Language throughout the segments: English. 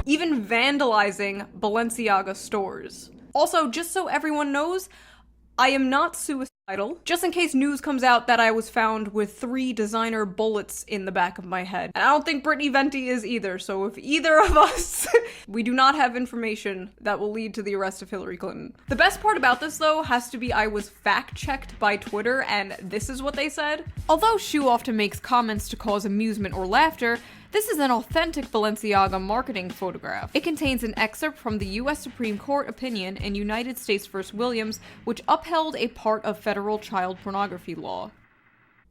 even vandalizing Balenciaga stores. Also, just so everyone knows, I am not suicidal, just in case news comes out that I was found with 3 designer bullets in the back of my head. And I don't think Brittany Venti is either, so if either of us, we do not have information that will lead to the arrest of Hillary Clinton. The best part about this, though, has to be I was fact-checked by Twitter, and this is what they said. Although Shu often makes comments to cause amusement or laughter, this is an authentic Balenciaga marketing photograph. It contains an excerpt from the US Supreme Court opinion in United States v. Williams, which upheld a part of federal child pornography law.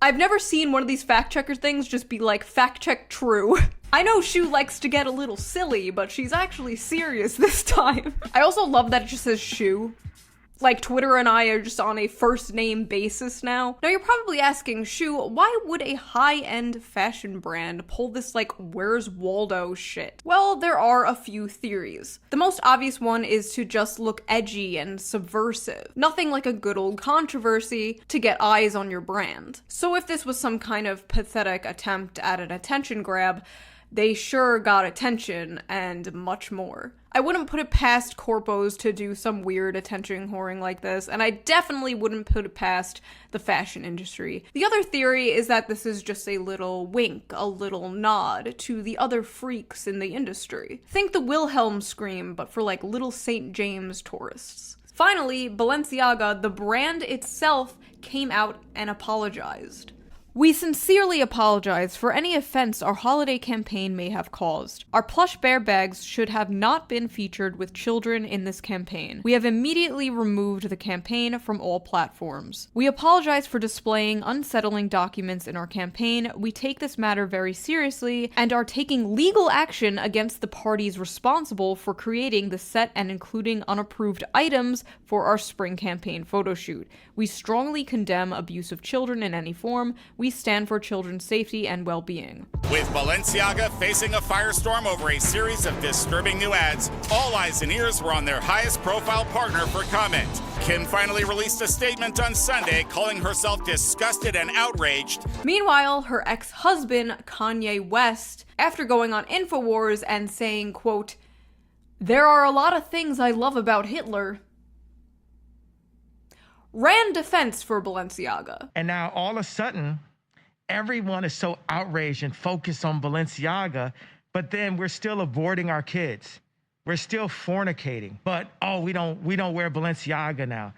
I've never seen one of these fact-checker things just be like, fact-check true. I know Shu likes to get a little silly, but she's actually serious this time. I also love that it just says Shu. Like, Twitter and I are just on a first-name basis now. Now, you're probably asking, Shu, why would a high-end fashion brand pull this, like, Where's Waldo shit? Well, there are a few theories. The most obvious one is to just look edgy and subversive. Nothing like a good old controversy to get eyes on your brand. So if this was some kind of pathetic attempt at an attention grab, they sure got attention and much more. I wouldn't put it past corpos to do some weird attention whoring like this, and I definitely wouldn't put it past the fashion industry. The other theory is that this is just a little wink, a little nod to the other freaks in the industry. Think the Wilhelm scream, but for like little St. James tourists. Finally, Balenciaga, the brand itself, came out and apologized. We sincerely apologize for any offense our holiday campaign may have caused. Our plush bear bags should have not been featured with children in this campaign. We have immediately removed the campaign from all platforms. We apologize for displaying unsettling documents in our campaign. We take this matter very seriously and are taking legal action against the parties responsible for creating the set and including unapproved items for our spring campaign photo shoot. We strongly condemn abuse of children in any form. We stand for children's safety and well-being. With Balenciaga facing a firestorm over a series of disturbing new ads, all eyes and ears were on their highest profile partner for comment. Kim finally released a statement on Sunday calling herself disgusted and outraged. Meanwhile, her ex-husband, Kanye West, after going on InfoWars and saying, quote, "There are a lot of things I love about Hitler," ran defense for Balenciaga. And now all of a sudden, everyone is so outraged and focused on Balenciaga, but then we're still aborting our kids. We're still fornicating. But, oh, we don't wear Balenciaga now.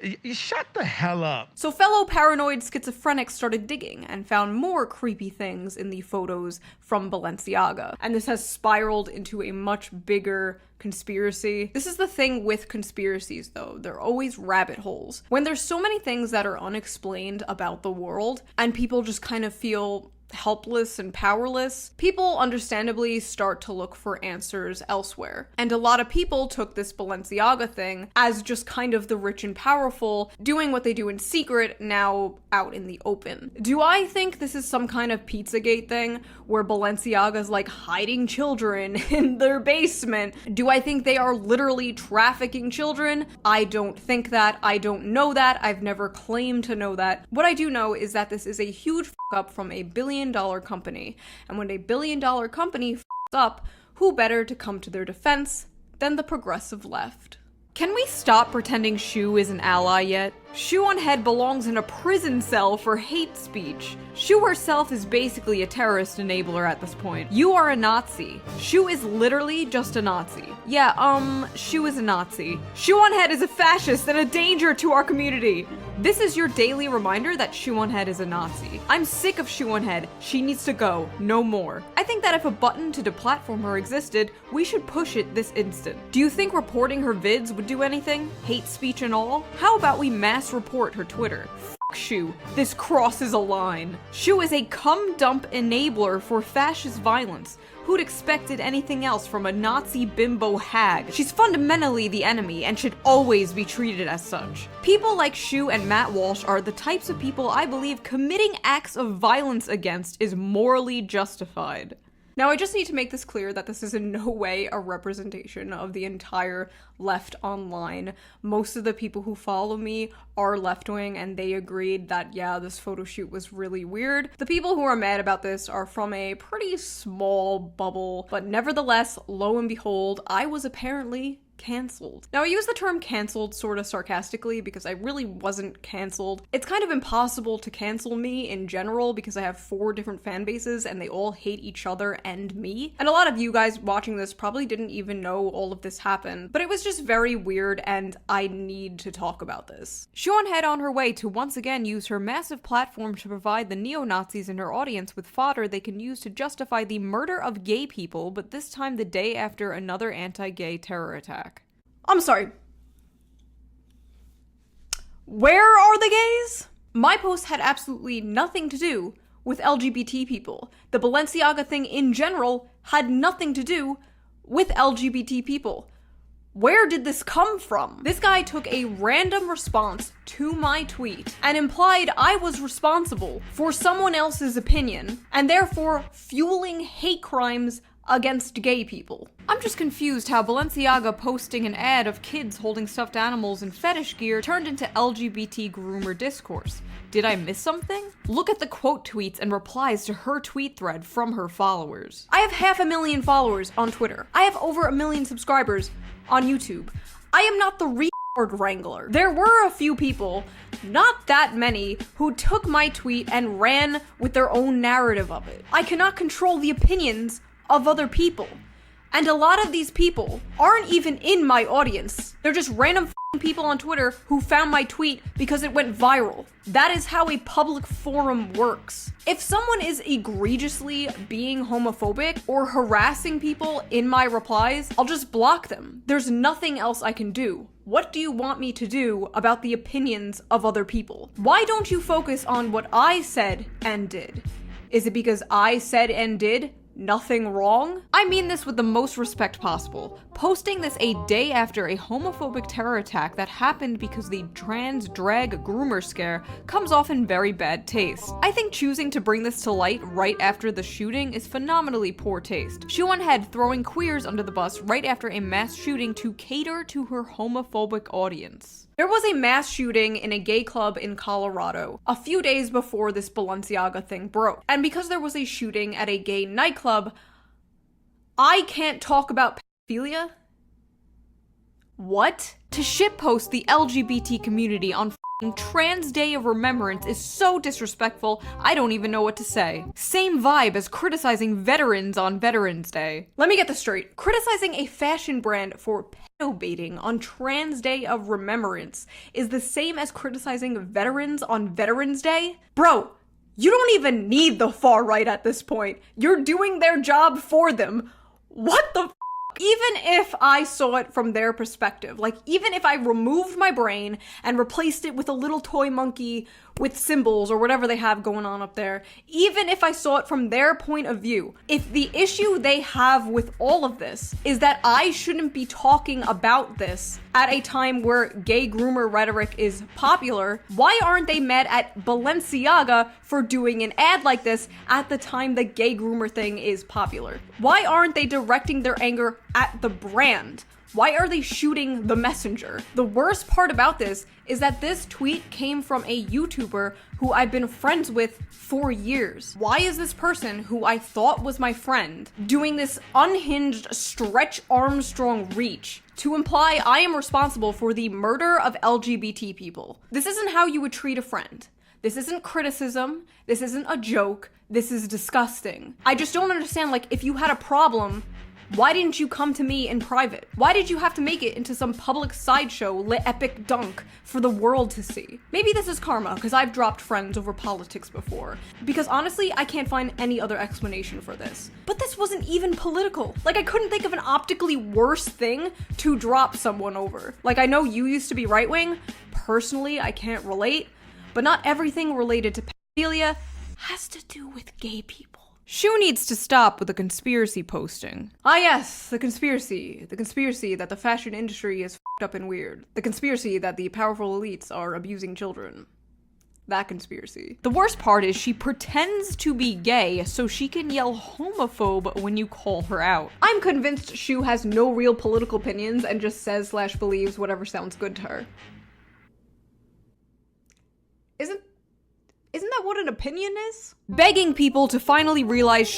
You shut the hell up. So fellow paranoid schizophrenics started digging and found more creepy things in the photos from Balenciaga. And this has spiraled into a much bigger conspiracy. This is the thing with conspiracies, though. They're always rabbit holes. When there's so many things that are unexplained about the world, and people just kind of feel helpless and powerless, people understandably start to look for answers elsewhere. And a lot of people took this Balenciaga thing as just kind of the rich and powerful doing what they do in secret now out in the open. Do I think this is some kind of Pizzagate thing where Balenciaga's like hiding children in their basement? Do I think they are literally trafficking children? I don't think that. I don't know that. I've never claimed to know that. What I do know is that this is a huge up from a billion-dollar company. And when a billion-dollar company up, who better to come to their defense than the progressive left? Can we stop pretending Shu is an ally yet? Shu on Head belongs in a prison cell for hate speech. Shu herself is basically a terrorist enabler at this point. You are a Nazi. Shu is literally just a Nazi. Yeah, Shu is a Nazi. Shu on Head is a fascist and a danger to our community. This is your daily reminder that Shu on Head is a Nazi. I'm sick of Shu on Head. She needs to go. No more. I think that if a button to deplatform her existed, we should push it this instant. Do you think reporting her vids would do anything? Hate speech and all? How about we mass report her Twitter? Fuck Shu. This crosses a line. Shu is a cum dump enabler for fascist violence. Who'd expected anything else from a Nazi bimbo hag? She's fundamentally the enemy and should always be treated as such. People like Shu and Matt Walsh are the types of people I believe committing acts of violence against is morally justified. Now, I just need to make this clear that this is in no way a representation of the entire left online. Most of the people who follow me are left-wing, and they agreed that, yeah, this photo shoot was really weird. The people who are mad about this are from a pretty small bubble, but nevertheless, lo and behold, I was apparently canceled. Now, I use the term canceled sort of sarcastically because I really wasn't canceled. It's kind of impossible to cancel me in general because I have 4 different fan bases and they all hate each other and me. And a lot of you guys watching this probably didn't even know all of this happened, but it was just very weird and I need to talk about this. Siobhan had on her way to once again use her massive platform to provide the neo-Nazis in her audience with fodder they can use to justify the murder of gay people, but this time the day after another anti-gay terror attack. I'm sorry. Where are the gays? My post had absolutely nothing to do with LGBT people. The Balenciaga thing in general had nothing to do with LGBT people. Where did this come from? This guy took a random response to my tweet and implied I was responsible for someone else's opinion and therefore fueling hate crimes against gay people. I'm just confused how Balenciaga posting an ad of kids holding stuffed animals and fetish gear turned into LGBT groomer discourse. Did I miss something? Look at the quote tweets and replies to her tweet thread from her followers. I have 500,000 followers on Twitter. I have over 1 million subscribers on YouTube. I am not the retard wrangler. There were a few people, not that many, who took my tweet and ran with their own narrative of it. I cannot control the opinions of other people. And a lot of these people aren't even in my audience. They're just random people on Twitter who found my tweet because it went viral. That is how a public forum works. If someone is egregiously being homophobic or harassing people in my replies, I'll just block them. There's nothing else I can do. What do you want me to do about the opinions of other people? Why don't you focus on what I said and did? Is it because I said and did nothing wrong? I mean this with the most respect possible. Posting this a day after a homophobic terror attack that happened because the trans drag groomer scare comes off in very bad taste. I think choosing to bring this to light right after the shooting is phenomenally poor taste. She went ahead throwing queers under the bus right after a mass shooting to cater to her homophobic audience. There was a mass shooting in a gay club in Colorado a few days before this Balenciaga thing broke. And because there was a shooting at a gay nightclub, I can't talk about pedophilia? What? To shitpost the LGBT community on Trans Day of Remembrance is so disrespectful, I don't even know what to say. Same vibe as criticizing veterans on Veterans Day. Let me get this straight. Criticizing a fashion brand for pedo-baiting on Trans Day of Remembrance is the same as criticizing veterans on Veterans Day? Bro, you don't even need the far right at this point. You're doing their job for them. What the Even if I saw it from their perspective, like even if I removed my brain and replaced it with a little toy monkey with symbols or whatever they have going on up there, even if I saw it from their point of view, if the issue they have with all of this is that I shouldn't be talking about this at a time where gay groomer rhetoric is popular, why aren't they mad at Balenciaga for doing an ad like this at the time the gay groomer thing is popular? Why aren't they directing their anger at the brand? Why are they shooting the messenger? The worst part about this is that this tweet came from a YouTuber who I've been friends with for years. Why is this person, who I thought was my friend, doing this unhinged Stretch Armstrong reach to imply I am responsible for the murder of LGBT people? This isn't how you would treat a friend. This isn't criticism. This isn't a joke. This is disgusting. I just don't understand, like, if you had a problem, why didn't you come to me in private? Why did you have to make it into some public sideshow epic dunk for the world to see? Maybe this is karma, because I've dropped friends over politics before. Because honestly, I can't find any other explanation for this. But this wasn't even political. Like, I couldn't think of an optically worse thing to drop someone over. Like, I know you used to be right-wing. Personally, I can't relate. But not everything related to pedophilia has to do with gay people. Shu needs to stop with the conspiracy posting. Ah yes, the conspiracy. The conspiracy that the fashion industry is f***ed up and weird. The conspiracy that the powerful elites are abusing children. that conspiracy. The worst part is she pretends to be gay so she can yell homophobe when you call her out. I'm convinced Shu has no real political opinions and just says/believes whatever sounds good to her. Isn't that what an opinion is? Begging people to finally realize